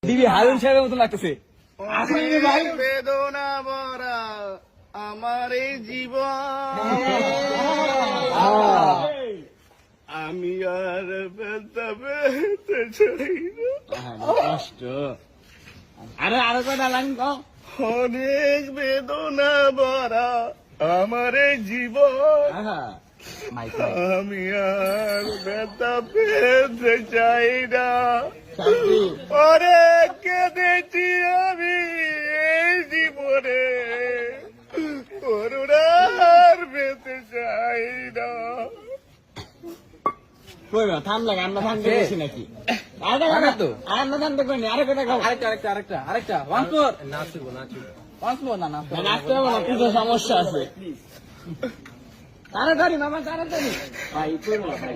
দিবি হারুন সাহেবের মতন লাগতেছে। ভাই বেদনা ভরা আমার এই জীবন, আমি আর বেদা বেতে চাই না। কষ্ট আরো কটা লাইন কও। অনেক বেদনা ভরা আমার এই জীবন, আমি আর বেদা পেতে চাই না। অনেক কেঁদেছি আমি এই জীবনে, করুণার পেতে চাই না। থামলে আমরা থামতে গেছি নাকি? আমরা থামতে করিনি। আরেকটা নাচতে হবে না, কিছু সমস্যা আছে। তাড়াতাড়ি মামা, তাড়াতাড়ি ভাই, করবো ভাই।